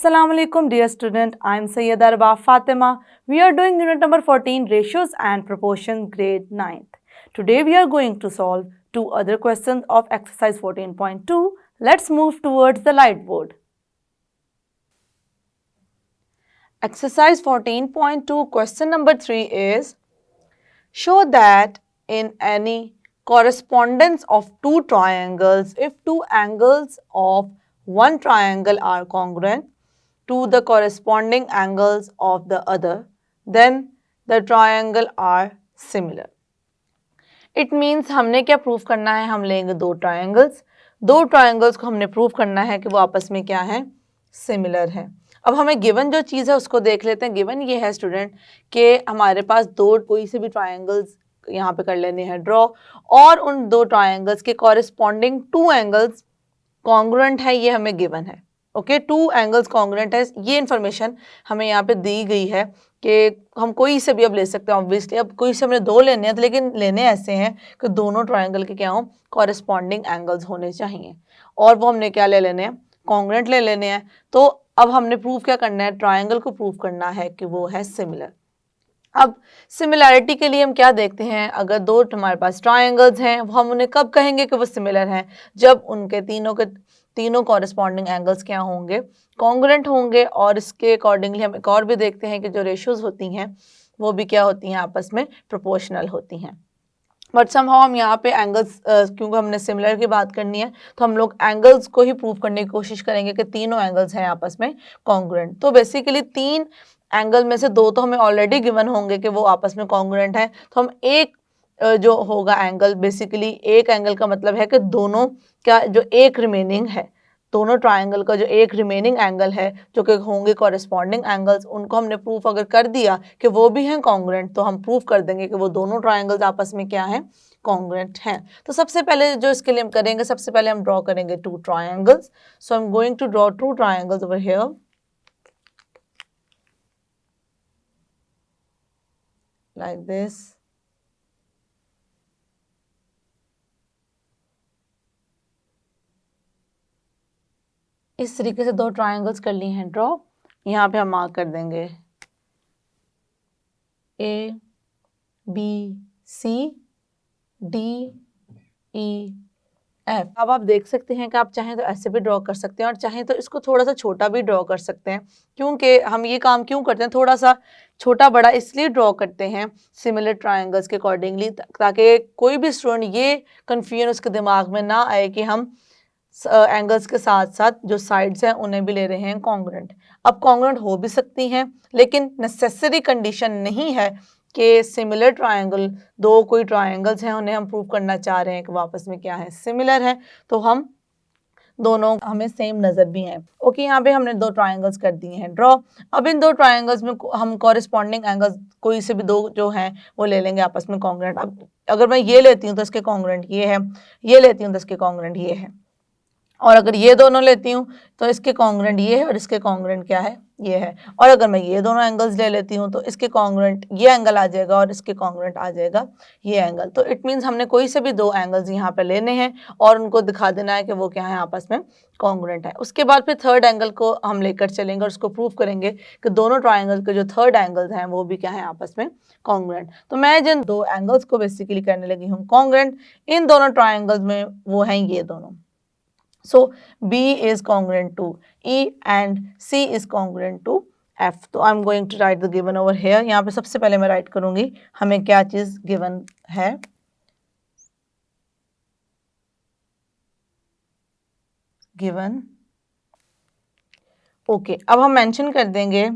Assalamu alaikum dear student, I am Sayyida Arbaab Fatima. We are doing unit number 14 ratios and proportions grade 9th. Today we are going to solve two other questions of exercise 14.2. Let's move towards the light board. Exercise 14.2 question number 3 is show that in any correspondence of two triangles, if two angles of one triangle are congruent to the corresponding angles of the other, then the triangle are similar. It means हमने क्या proof करना है, हम लेंगे दो triangles को हमने proof करना है कि वो आपस में क्या है, सिमिलर है. अब हमें गिवन जो चीज़ है उसको देख लेते हैं. गिवन ये है स्टूडेंट कि हमारे पास दो कोई से भी ट्रायंगल्स यहाँ पे कर लेने हैं ड्रॉ, और उन दो ट्रायंगल्स के कॉरेस्पॉन्डिंग टू एंगल्स कॉन्ग्रुएंट है, ये हमें गिवन है. ओके, टू एंगल्स कॉन्ग्रुएंट है, ये इन्फॉर्मेशन हमें यहाँ पे दी गई है कि हम कोई से भी अब ले सकते हैं. ऑब्वियसली अब कोई से हमने दो लेने हैं, तो लेकिन लेने ऐसे हैं कि दोनों ट्रायंगल के क्या हों, कॉरेस्पॉन्डिंग एंगल्स होने चाहिए, और वो हमने क्या ले लेने हैं, कॉन्ग्रुएंट ले लेने हैं. तो अब हमने प्रूफ क्या करना है, ट्रायंगल को प्रूफ करना है कि वो है सिमिलर. अब सिमिलैरिटी के लिए हम क्या देखते हैं, अगर दो हमारे पास ट्रायंगल्स हैं, हम उन्हें कब कहेंगे कि वो सिमिलर हैं, जब उनके तीनों कॉरेस्पॉन्डिंग एंगल्स क्या होंगे, कॉन्ग्रुएंट होंगे. और इसके अकॉर्डिंगली हम एक और भी देखते हैं कि जो रेशियोज होती हैं वो भी क्या होती हैं, आपस में प्रोपोर्शनल होती हैं. बट समहाउ हम यहाँ पे एंगल्स क्योंकि हमने सिमिलर की बात करनी है, तो हम लोग एंगल्स को ही प्रूव करने की कोशिश करेंगे कि तीनों एंगल्स हैं आपस में कॉन्ग्रुएंट. तो बेसिकली तीन एंगल में से दो तो हमें ऑलरेडी गिवन होंगे कि वो आपस में कॉन्ग्रुएंट है. तो हम एक जो होगा एंगल, बेसिकली एक एंगल का मतलब है कि दोनों क्या जो एक रिमेनिंग है, दोनों ट्रायंगल का जो एक रिमेनिंग एंगल है जो कि होंगे कॉरेस्पॉन्डिंग एंगल्स, उनको हमने प्रूफ अगर कर दिया कि वो भी हैं कॉन्ग्रुएंट, तो हम प्रूफ कर देंगे कि वो दोनों ट्रायंगल्स आपस में क्या हैं, कॉन्ग्रुएंट हैं. तो सबसे पहले जो इसके लिए हम करेंगे, सबसे पहले हम ड्रॉ करेंगे two triangles. So I am going to draw two triangles over here like this. इस तरीके से दो ट्रायंगल्स कर लिए हैं ड्रॉ. यहाँ पे हम मार्क कर देंगे A B C D E F. अब आप देख सकते हैं कि आप चाहें तो ऐसे भी ड्रॉ कर सकते हैं और चाहें तो इसको थोड़ा सा छोटा भी ड्रॉ कर सकते हैं. क्योंकि हम ये काम क्यों करते हैं, थोड़ा सा छोटा बड़ा इसलिए ड्रॉ करते हैं सिमिलर ट्रायंगल्स के अकॉर्डिंगली, ताकि कोई भी स्टूडेंट ये कन्फ्यूजन उसके दिमाग में ना आए कि हम एंगल्स के साथ साथ जो साइड्स हैं उन्हें भी ले रहे हैं कॉन्ग्रुएंट. अब कॉन्ग्रुएंट हो भी सकती हैं, लेकिन नेसेसरी कंडीशन नहीं है कि सिमिलर ट्रायंगल, दो कोई ट्रायंगल्स हैं उन्हें हम प्रूव करना चाह रहे हैं कि वापस में क्या है, सिमिलर है, तो हम दोनों हमें सेम नज़र भी हैं. ओके, यहाँ पे हमने दो ट्रायंगल्स कर दिए हैं ड्रॉ. अब इन दो ट्रायंगल्स में हम कॉरेस्पॉन्डिंग एंगल्स कोई से भी दो जो हैं वो ले लेंगे आपस में कॉन्ग्रुएंट. अब अगर मैं ये लेती हूँ तो इसके कॉन्ग्रुएंट ये है, ये लेती हूँ तो इसके कॉन्ग्रुएंट ये है, और अगर ये दोनों लेती हूँ तो इसके कॉन्ग्रुएंट ये है और इसके कॉन्ग्रुएंट क्या है, ये है. और अगर मैं ये दोनों एंगल्स ले लेती हूँ तो इसके कॉन्ग्रुएंट ये एंगल आ जाएगा और इसके कॉन्ग्रुएंट आ जाएगा ये एंगल. तो इट मीन्स हमने कोई से भी दो एंगल्स यहाँ पे लेने हैं और उनको दिखा देना है कि वो क्या है, आपस में कॉन्ग्रुएंट है. उसके बाद फिर थर्ड एंगल को हम लेकर चलेंगे और उसको प्रूव करेंगे कि दोनों ट्रायंगल के जो थर्ड एंगल्स हैं वो भी क्या है, आपस में कॉन्ग्रुएंट. तो मैं जिन दो एंगल्स को बेसिकली करने लगी हूँ कॉन्ग्रुएंट, इन दोनों ट्रायंगल्स में वो हैं ये दोनों. So B is congruent to E and C is congruent to F. तो I'm going to write the given over here. यहाँ पे सबसे पहले मैं राइट करूँगी हमें क्या चीज़ given है. given. ओके, अब हम मेंशन कर देंगे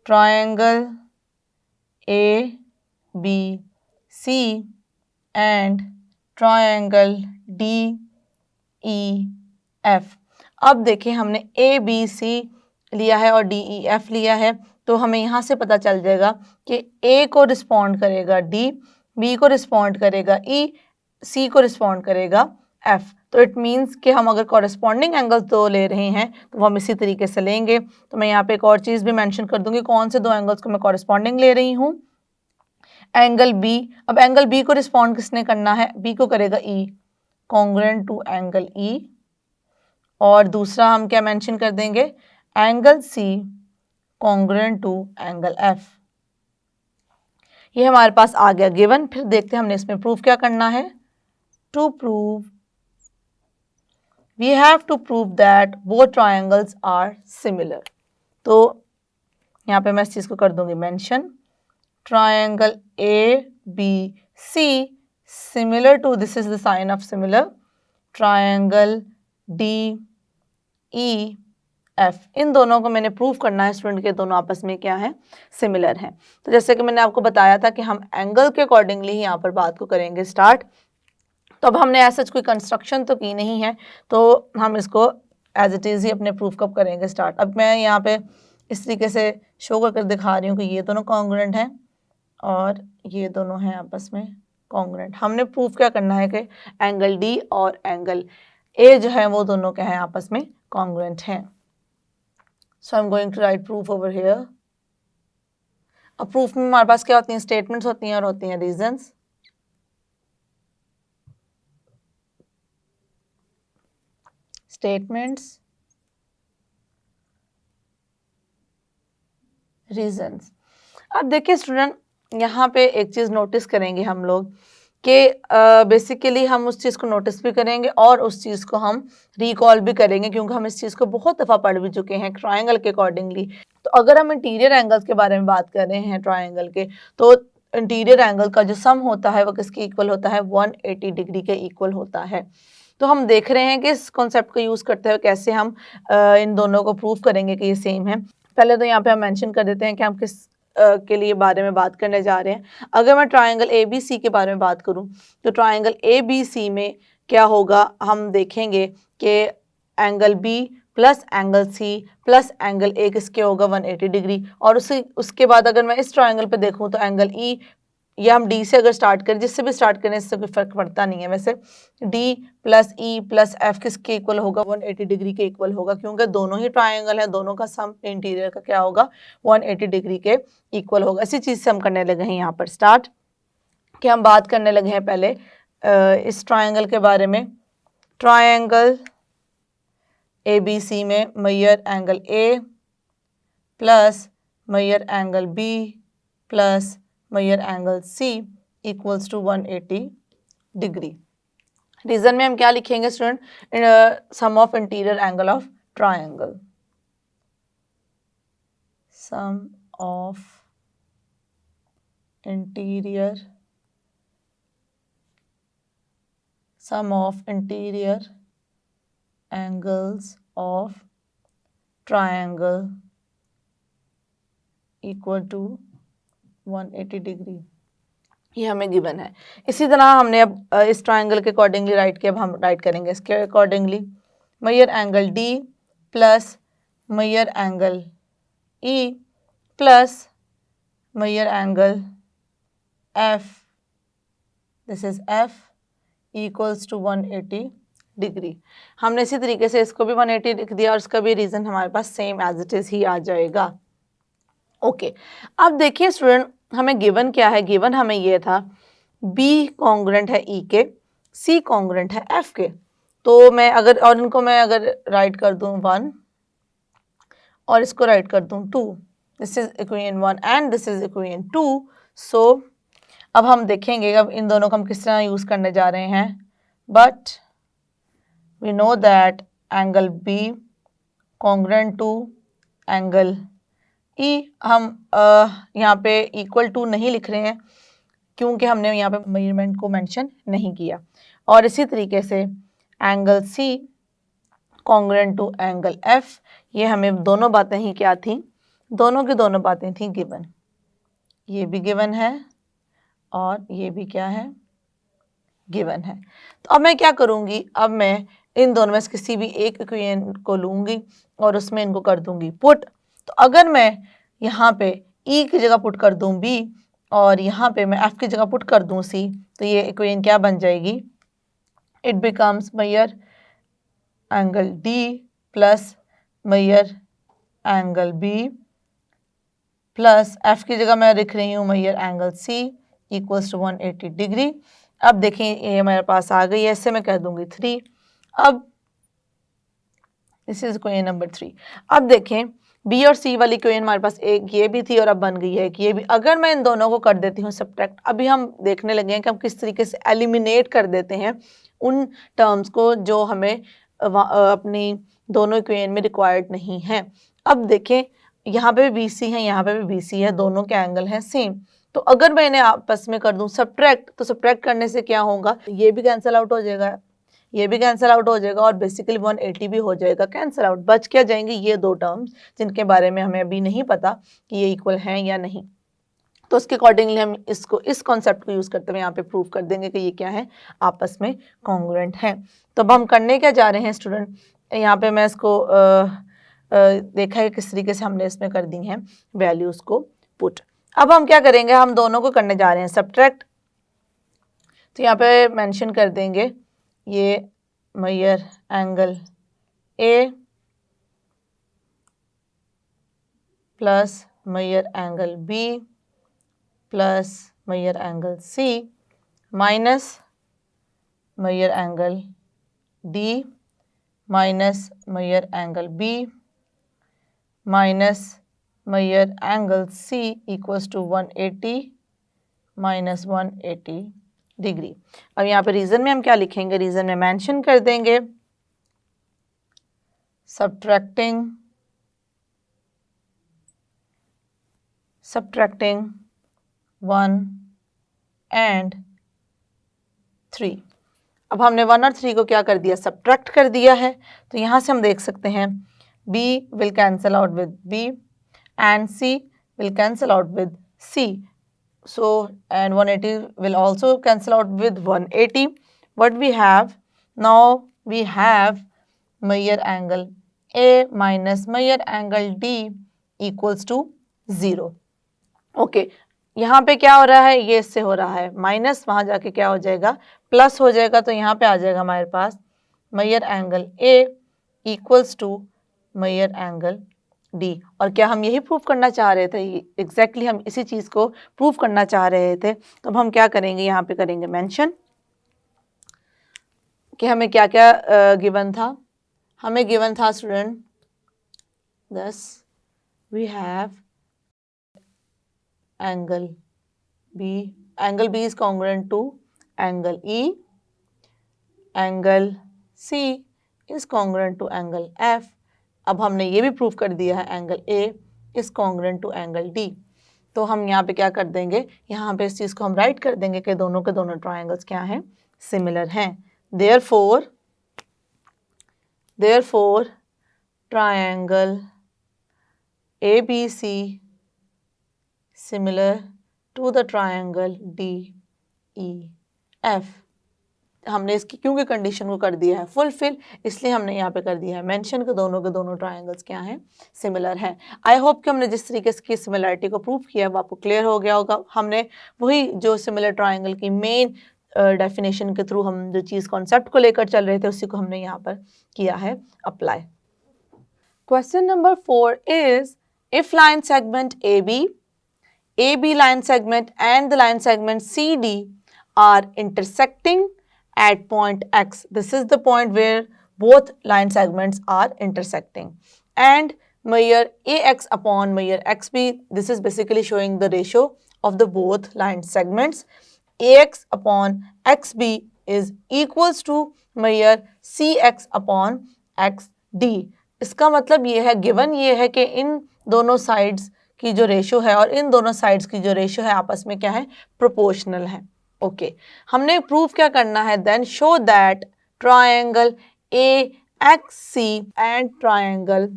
triangle A B C and triangle D E F. अब देखिए हमने A B C लिया है और D E F लिया है, तो हमें यहाँ से पता चल जाएगा कि A को रिस्पॉन्ड करेगा D, B को रिस्पॉन्ड करेगा E, C को रिस्पॉन्ड करेगा F. तो इट मीन्स कि हम अगर कॉरेस्पॉन्डिंग एंगल्स दो ले रहे हैं तो हम इसी तरीके से लेंगे. तो मैं यहाँ पे एक और चीज़ भी मेंशन कर दूंगी, कौन से दो एंगल्स को मैं कॉरेस्पॉन्डिंग ले रही हूँ, एंगल B. अब एंगल B को रिस्पॉन्ड किसने करना है, B को करेगा E, congruent to angle E. और दूसरा हम क्या मेंशन कर देंगे, angle C congruent to angle F. ये हमारे पास आ गया गिवन। फिर देखते हैं हमने इसमें प्रूफ क्या करना है। To prove we have to prove that both triangles are similar. तो यहाँ पे मैं इस चीज़ को कर दूंगी mention. Triangle A B C similar to, this is the sign of similar, triangle D E F. इन दोनों को मैंने प्रूव करना है स्टूडेंट के दोनों आपस में क्या है, सिमिलर हैं। तो जैसे कि मैंने आपको बताया था कि हम एंगल के अकॉर्डिंगली ही यहाँ पर बात को करेंगे स्टार्ट। तो अब हमने ऐसा कोई कंस्ट्रक्शन तो की नहीं है, तो हम इसको एज इट इज़ ही अपने प्रूफ कब करेंगे स्टार्ट। अब मैं यहाँ पे इस तरीके से शो करके दिखा रही हूँ कि ये दोनों कॉन्ग्रुएंट हैं और ये दोनों हैं आपस में कॉन्ग्रुएंट। हमने प्रूफ क्या करना है कि एंगल डी और एंगल ए जो है वो दोनों क्या है, आपस में कॉन्ग्रुएंट हैं। So I am going to write proof over here. अब प्रूफ में हमारे पास क्या होती हैं, स्टेटमेंट्स होती हैं और होती हैं रीजंस। Statements, reasons. अब देखिए स्टूडेंट, यहाँ पे एक चीज़ नोटिस करेंगे हम लोग कि बेसिकली हम उस चीज़ को नोटिस भी करेंगे और उस चीज़ को हम रिकॉल भी करेंगे, क्योंकि हम इस चीज़ को बहुत दफ़ा पढ़ भी चुके हैं ट्रायंगल के अकॉर्डिंगली। तो अगर हम इंटीरियर एंगल्स के बारे में बात कर रहे हैं ट्रायंगल के, तो इंटीरियर एंगल का जो सम होता है वो किसके इक्वल होता है, 180 डिग्री के इक्वल होता है। तो हम देख रहे हैं कि इस कॉन्सेप्ट को यूज़ करते हुए कैसे हम इन दोनों को प्रूव करेंगे कि ये सेम है। पहले तो यहाँ पे हम मेंशन कर देते हैं कि हम किस के लिए बारे में बात करने जा रहे हैं। अगर मैं ट्रायंगल ए बी सी के बारे में बात करूं, तो ट्रायंगल ए बी सी में क्या होगा, हम देखेंगे कि angle B plus angle C plus angle A किसके होगा, 180 डिग्री। और उसके बाद अगर मैं इस ट्रायंगल पे देखूं तो एंगल ई, या हम डी से अगर स्टार्ट करें, जिससे भी स्टार्ट करें इससे कोई फर्क पड़ता नहीं है वैसे, D plus E plus F किसके इक्वल होगा, 180 डिग्री के इक्वल होगा, क्योंकि दोनों ही ट्रायंगल है, दोनों का सम इंटीरियर का क्या होगा, 180 डिग्री के इक्वल होगा। इसी चीज़ से हम करने लगे हैं यहाँ पर स्टार्ट, कि हम बात करने लगे हैं पहले इस ट्रायंगल के बारे में। ट्रायंगल ए बी सी में measure angle A plus measure angle B plus measure angle C equals to 180 degree. Reason में हम क्या लिखेंगे student, sum of interior angle of triangle, sum of interior angles of triangle equal to 180 degree. ये हमें given है। इसी तरह हमने अब इस ट्रायंगल के अकॉर्डिंगली राइट किया, अब हम राइट करेंगे इसके accordingly. Measure angle D plus measure angle E plus measure angle F, this is F equals to 180 degree. हमने इसी तरीके से इसको भी 180 लिख दिया और इसका भी रीजन हमारे पास सेम एज इट इज ही आ जाएगा। ओके, अब देखिए स्टूडेंट, हमें गिवन क्या है, गिवन हमें ये था B कॉन्ग्रुएंट है E के, C कॉन्ग्रुएंट है F के। तो मैं अगर, और इनको मैं अगर राइट कर दूं 1 और इसको राइट कर दूं 2, this is equation 1 and this is equation 2। सो अब हम देखेंगे अब इन दोनों को हम किस तरह यूज़ करने जा रहे हैं। But we know that angle B congruent to angle E, हम यहाँ पे इक्वल टू नहीं लिख रहे हैं क्योंकि हमने यहाँ पे मेजरमेंट को मेंशन नहीं किया। और इसी तरीके से angle C congruent to angle F, ये हमें दोनों बातें ही क्या थी, दोनों की दोनों बातें थी गिवन। ये भी गिवन है और ये भी क्या है, गिवन है। तो अब मैं क्या करूँगी, अब मैं इन दोनों में से किसी भी एक इक्वेशन को लूँगी और उसमें इनको कर दूँगी पुट। तो अगर मैं यहाँ पे E की जगह पुट कर दूँ B और यहाँ पे मैं F की जगह पुट कर दूँ C, तो ये इक्वेशन क्या बन जाएगी, it becomes measure angle D plus measure angle B plus F की जगह मैं लिख रही हूँ measure angle C equals to 180 degree. अब देखें ये मेरे पास आ गई है, इससे मैं कह दूँगी 3। अब दिस इज इक्वेशन नंबर 3। अब देखें बी और सी वाली इक्वेशन हमारे पास एक ये भी थी और अब बन गई है कि ये भी। अगर मैं इन दोनों को कर देती हूँ सब्ट्रैक्ट, अभी हम देखने लगे हैं कि हम किस तरीके से एलिमिनेट कर देते हैं उन टर्म्स को जो हमें अपनी दोनों इक्वेशन में रिक्वायर्ड नहीं है। अब देखें यहाँ पे भी बी सी है, यहाँ पे भी बी सी है, दोनों के एंगल हैं सेम। तो अगर मैं इन्हें आपस में कर दूं सब्ट्रैक्ट, तो सब्ट्रैक्ट करने से क्या होगा, ये भी कैंसिल आउट हो जाएगा, ये भी कैंसिल आउट हो जाएगा और बेसिकली 180 भी हो जाएगा कैंसिल आउट। बच क्या जाएंगे ये दो टर्म्स जिनके बारे में हमें अभी नहीं पता कि ये इक्वल हैं या नहीं। तो उसके अकॉर्डिंगली हम इसको इस कॉन्सेप्ट को यूज़ करते हुए यहाँ पे प्रूव कर देंगे कि ये क्या है, आपस में कॉन्ग्रुएंट हैं। तो अब हम करने क्या जा रहे हैं स्टूडेंट, यहाँ पे मैं इसको देखा है किस तरीके से हमने इसमें कर दी हैं वैल्यूज़ को पुट। अब हम क्या करेंगे, हम दोनों को करने जा रहे हैं सब्ट्रैक्ट। तो यहाँ पे मेंशन कर देंगे ये measure angle A plus measure angle B plus measure angle C minus measure angle D minus measure angle B minus measure angle C equals to 180 minus 180 degree. अब यहाँ पे रीजन में हम क्या लिखेंगे, रीजन में मेंशन कर देंगे सब्ट्रैक्टिंग 1 एंड 3। अब हमने 1 और 3 को क्या कर दिया, सब्ट्रैक्ट कर दिया है। तो यहाँ से हम देख सकते हैं B will cancel out with B and C will cancel out with C. So and 180 will also cancel out with 180. What we have now, we have measure angle A minus measure angle D equals to 0. Okay, यहाँ पे क्या हो रहा है, ये इससे हो रहा है माइनस, वहाँ जाके क्या हो जाएगा, प्लस हो जाएगा। तो यहाँ पे आ जाएगा हमारे पास measure angle A equals to measure angle D। और क्या हम यही प्रूफ करना चाह रहे थे, एग्जैक्टली हम इसी चीज़ को प्रूफ करना चाह रहे थे। तो अब हम क्या करेंगे, यहाँ पे करेंगे मेंशन कि हमें क्या क्या गिवन था। हमें गिवन था student thus we have angle B is congruent to angle E, angle C is congruent to angle F। अब हमने ये भी प्रूव कर दिया है angle A is congruent to angle D। तो हम यहाँ पे क्या कर देंगे, यहाँ पे इस चीज़ को हम राइट कर देंगे कि दोनों के दोनों ट्रायंगल्स क्या हैं, सिमिलर हैं। therefore triangle ABC similar to the triangle DEF। हमने इसकी क्योंकि कंडीशन को कर दिया है फुलफिल, इसलिए हमने यहाँ पे कर दिया है मेंशन के दोनों ट्रायंगल्स क्या हैं, सिमिलर हैं। आई होप कि हमने जिस तरीके से सिमिलरिटी को प्रूव किया है वो आपको क्लियर हो गया होगा। हमने वही जो सिमिलर ट्रायंगल की मेन डेफिनेशन के थ्रू हम जो चीज़ कॉन्सेप्ट को लेकर चल रहे थे उसी को हमने यहाँ पर किया है apply. Question number 4 is if line segment AB line segment and the line segment CD are intersecting at point X. This is the point where both line segments are intersecting. And measure AX upon measure XB. This is basically showing the ratio of the both line segments. AX upon XB is equals to measure CX upon XD. इसका मतलब ये है, given ये है कि इन दोनों sides की जो रेशो है और इन दोनों साइड्स की जो रेशो है आपस में क्या है, प्रोपोर्शनल है। ओके, हमने प्रूफ क्या करना है, then show that triangle AXC and triangle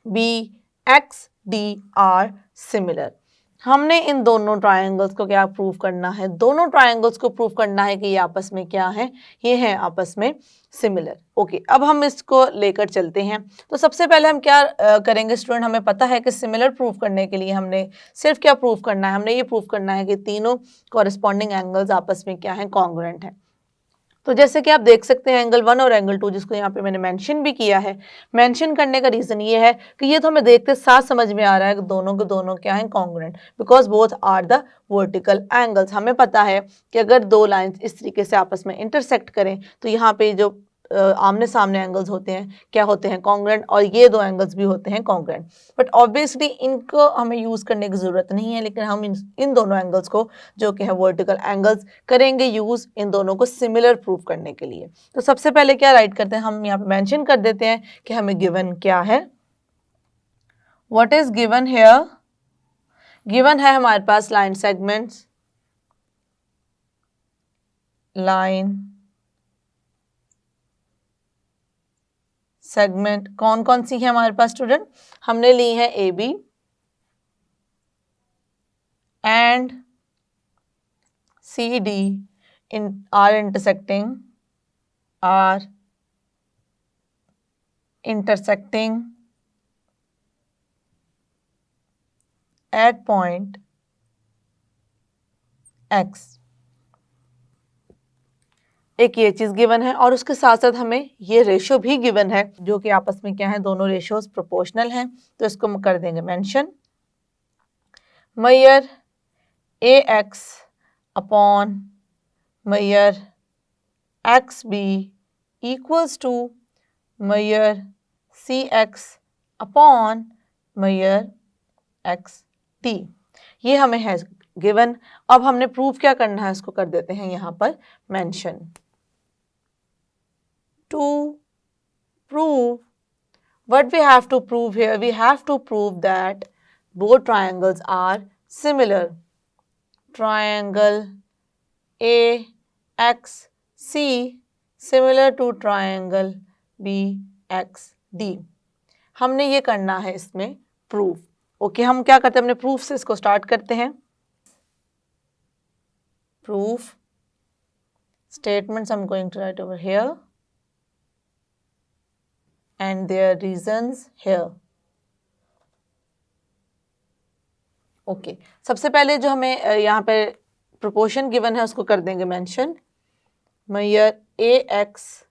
BXD are similar. हमने इन दोनों ट्रायंगल्स को क्या प्रूव करना है, दोनों ट्रायंगल्स को प्रूव करना है कि ये आपस में क्या है, ये हैं आपस में सिमिलर। ओके, अब हम इसको लेकर चलते हैं। तो सबसे पहले हम क्या करेंगे स्टूडेंट, हमें पता है कि सिमिलर प्रूव करने के लिए हमने सिर्फ क्या प्रूव करना है, हमने ये प्रूव करना है कि तीनों कॉरेस्पॉन्डिंग एंगल्स आपस में क्या हैं, कॉन्ग्रुएंट हैं। तो जैसे कि आप देख सकते हैं एंगल 1 और एंगल 2, जिसको यहाँ पे मैंने मेंशन भी किया है। मेंशन करने का रीज़न ये है कि ये तो हमें देखते साथ समझ में आ रहा है कि दोनों के दोनों क्या हैं, congruent, because both are the vertical angles. हमें पता है कि अगर दो लाइंस इस तरीके से आपस में इंटरसेक्ट करें तो यहाँ पे जो आमने सामने एंगल्स होते हैं क्या होते हैं, कॉन्ग्रुएंट, और ये दो एंगल्स भी होते हैं कॉन्ग्रुएंट। बट ऑब्वियसली इनको हमें यूज़ करने की ज़रूरत नहीं है, लेकिन हम इन दोनों एंगल्स को जो कि है वर्टिकल एंगल्स करेंगे यूज़ इन दोनों को सिमिलर प्रूफ करने के लिए। तो सबसे पहले क्या राइट करते हैं, हम यहाँ पे मेंशन कर देते हैं कि हमें गिवन क्या है। What is given here? Given है हमारे पास लाइन सेगमेंट्स, लाइन सेगमेंट कौन कौन सी है हमारे पास स्टूडेंट? हमने ली है A B and C D in are intersecting at point X. एक ये चीज गिवन है और उसके साथ साथ हमें ये रेशियो भी गिवन है जो कि आपस में क्या है, दोनों रेशियोज प्रोपोर्शनल हैं। तो इसको हम कर देंगे mention. Measure A X upon measure X B equals to measure C X upon measure X T. ये हमें है गिवन। अब हमने प्रूफ क्या करना है, इसको कर देते हैं यहाँ पर mention. To prove, what we have to prove here, we have to prove that both triangles are similar. Triangle AXC similar to triangle BXD. हमने ये करना है इसमें प्रूफ। ओके, हम क्या करते हैं, अपने प्रूफ से इसको स्टार्ट करते हैं। Proof statements I'm going to write over here and their reasons here. Okay, सबसे पहले जो हमें यहाँ पे प्रोपोर्शन गिवन है उसको कर देंगे mention. Measure A X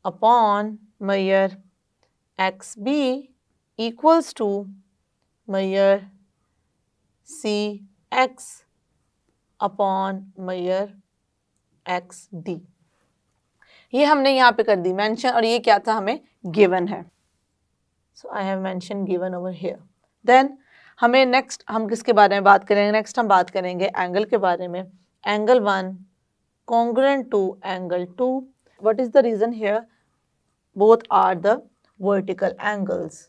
upon measure X B equals to measure C X upon measure X D. ये हमने यहाँ पे कर दी मेंशन और ये क्या था, हमें गिवन है। So I have mention given over here. Then हमें नेक्स्ट हम किसके बारे में बात करेंगे, नेक्स्ट हम बात करेंगे एंगल के बारे में। Angle 1 congruent to angle 2। What is the reason here? Both are the vertical angles.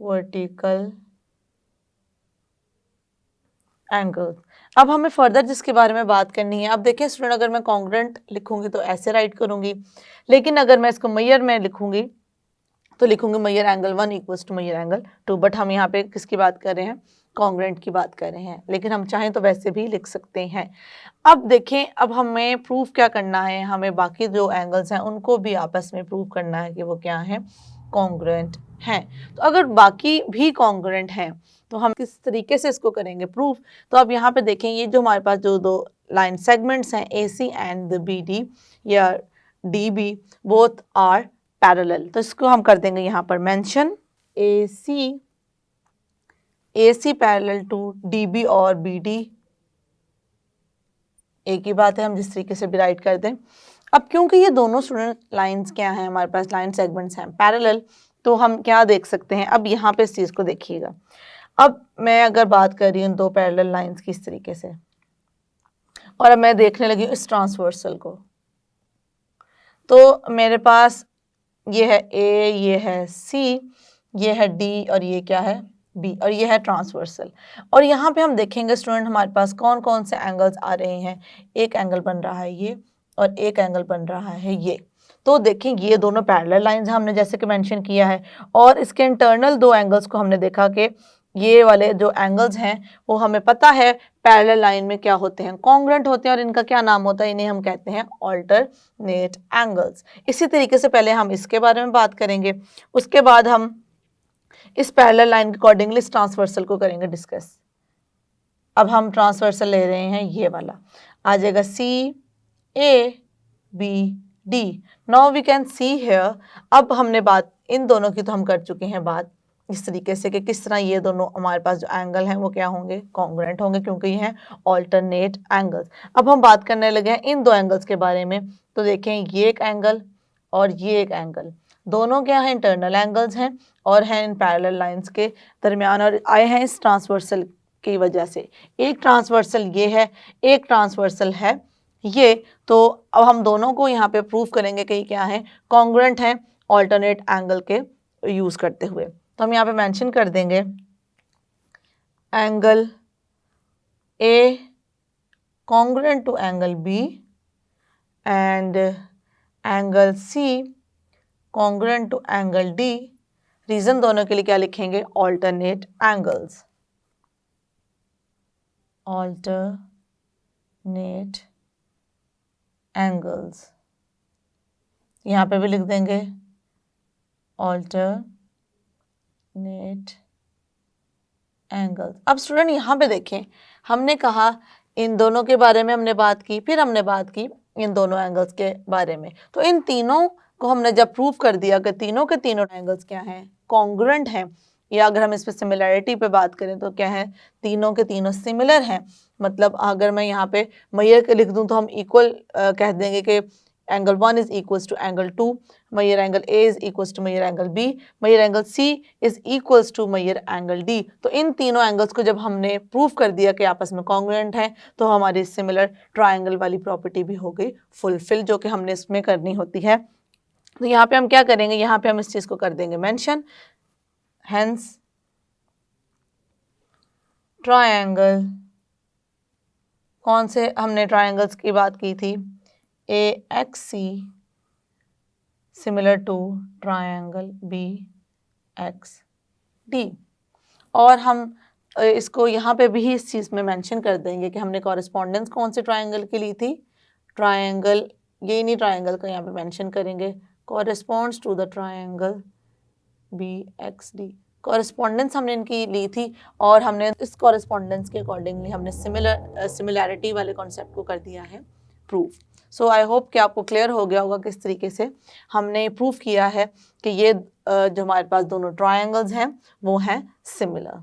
Vertical angle. अब हमें फर्दर जिसके बारे में बात करनी है, अब देखिए स्टूडेंट, अगर मैं कॉन्ग्रुएंट लिखूंगी तो ऐसे राइट करूंगी, लेकिन अगर मैं इसको मेजर में लिखूंगी तो लिखूंगी measure angle 1 equals to measure angle 2। But हम यहाँ पे किसकी बात कर रहे हैं, कॉन्ग्रुएंट की बात कर रहे हैं, लेकिन हम चाहें तो वैसे भी लिख सकते हैं। अब देखें, अब हमें प्रूफ क्या करना है, हमें बाकी जो एंगल्स हैं उनको भी आपस में प्रूफ करना है कि वो क्या है, कॉन्ग्रुएंट हैं। तो अगर बाकी भी कॉन्ग्रुएंट हैं तो हम किस तरीके से इसको करेंगे प्रूफ। तो अब यहाँ पे देखें, ये जो हमारे पास जो दो लाइन सेगमेंट्स हैं A C and B D या D B, both are parallel. तो इसको हम कर देंगे यहाँ पर mention A C parallel to D B और बी डी। एक ही बात है, हम जिस तरीके से भी राइट कर दें। अब क्योंकि ये दोनों स्टूडेंट लाइंस क्या हैं, हमारे पास लाइन सेगमेंट्स हैं पैरेलल, तो हम क्या देख सकते हैं, अब यहाँ पे इस चीज़ को देखिएगा। अब मैं अगर बात कर रही हूँ दो पैरेलल लाइंस की इस तरीके से, और अब मैं देखने लगी हूँ इस ट्रांसवर्सल को, तो मेरे पास ये है ए, ये है सी, ये है डी और ये क्या है, बी, और ये है ट्रांसवर्सल। और यहाँ पे हम देखेंगे स्टूडेंट हमारे पास कौन कौन से एंगल्स आ रहे हैं। एक एंगल बन रहा है ये और एक एंगल बन रहा है ये। तो देखें ये दोनों पैरेलल लाइंस हमने जैसे कि मेंशन किया है, और इसके इंटरनल दो एंगल्स को हमने देखा कि ये वाले जो एंगल्स हैं वो हमें पता है पैरेलल लाइन में क्या होते हैं, कॉन्ग्रुएंट होते हैं, और इनका क्या नाम होता है, इन्हें हम कहते हैं ऑल्टरनेट एंगल्स। इसी तरीके से पहले हम इसके बारे में बात करेंगे, उसके बाद हम इस पैरेलल लाइन के अकॉर्डिंगली इस ट्रांसवर्सल को करेंगे डिस्कस। अब हम ट्रांसवर्सल ले रहे हैं, ये वाला आ जाएगा C A B D. Now we can see here, अब हमने बात इन दोनों की तो हम कर चुके हैं बात, इस तरीके से कि किस तरह ये दोनों हमारे पास जो एंगल हैं वो क्या होंगे, कॉन्ग्रुएंट होंगे, क्योंकि ये हैं ऑल्टरनेट एंगल्स। अब हम बात करने लगे हैं इन दो एंगल्स के बारे में। तो देखें ये एक एंगल और ये एक एंगल, दोनों क्या हैं, इंटरनल एंगल्स हैं और हैं इन पैरेलल लाइंस के दरमियान और आए हैं इस ट्रांसवर्सल की वजह से। एक ट्रांसवर्सल ये है, एक ट्रांसवर्सल है ये। तो अब हम दोनों को यहाँ पे प्रूव करेंगे कि क्या है, कॉन्ग्रुएंट हैं ऑल्टरनेट एंगल के यूज़ करते हुए। तो हम यहाँ पे मेंशन कर देंगे angle A congruent to angle B and angle C congruent to angle D. Reason दोनों के लिए क्या लिखेंगे, ऑल्टरनेट एंगल्स, ऑल्टरनेट एंगल्स। यहाँ पे भी लिख देंगे ऑल्टरनेट एंगल्स। अब स्टूडेंट यहाँ पे देखें, हमने कहा इन दोनों के बारे में हमने बात की, फिर हमने बात की इन दोनों एंगल्स के बारे में। तो इन तीनों को हमने जब प्रूव कर दिया कि तीनों के तीनों एंगल्स क्या हैं, कॉन्ग्रुएंट हैं, या अगर हम इस पर सिमिलैरिटी पे बात करें तो क्या है, तीनों के तीनों सिमिलर हैं। मतलब अगर मैं यहाँ पे मैयर के लिख दूँ तो हम इक्वल कह देंगे कि angle 1 is equals to angle 2, measure angle A is equals to measure angle B, measure angle C is equals to measure angle D। तो इन तीनों एंगल्स को जब हमने प्रूव कर दिया कि आपस में कॉन्ग्रुएंट हैं, तो हमारी सिमिलर ट्रायंगल वाली प्रॉपर्टी भी हो गई फुलफिल, जो कि हमने इसमें करनी होती है। तो यहाँ पे हम क्या करेंगे, यहाँ पे हम इस चीज़ को कर देंगे मेंशन, हेंस ट्रायंगल, कौन से हमने ट्रायंगल्स की बात की थी, AXC similar to triangle BXD। और हम इसको यहाँ पे भी इस चीज़ में मेंशन कर देंगे कि हमने कॉरेस्पॉन्डेंस कौन से ट्रायंगल की ली थी, ट्रायंगल, ये नहीं ट्रायंगल का यहाँ पे मेंशन करेंगे, corresponds to the triangle BXD। Correspondence हमने इनकी ली थी और हमने इस कॉरेस्पॉन्डेंस के अकॉर्डिंगली हमने सिमिलैरिटी वाले कॉन्सेप्ट को कर दिया है प्रूफ। सो आई होप कि आपको क्लियर हो गया होगा किस तरीके से हमने प्रूफ किया है कि ये जो हमारे पास दोनों ट्रायंगल्स हैं वो हैं similar.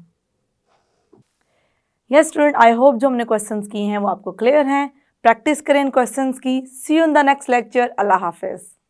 Yes student, I hope जो हमने क्वेश्चंस किए हैं वो आपको क्लियर हैं। प्रैक्टिस करें इन क्वेश्चंस की। See you in the next lecture. अल्लाह हाफिज़।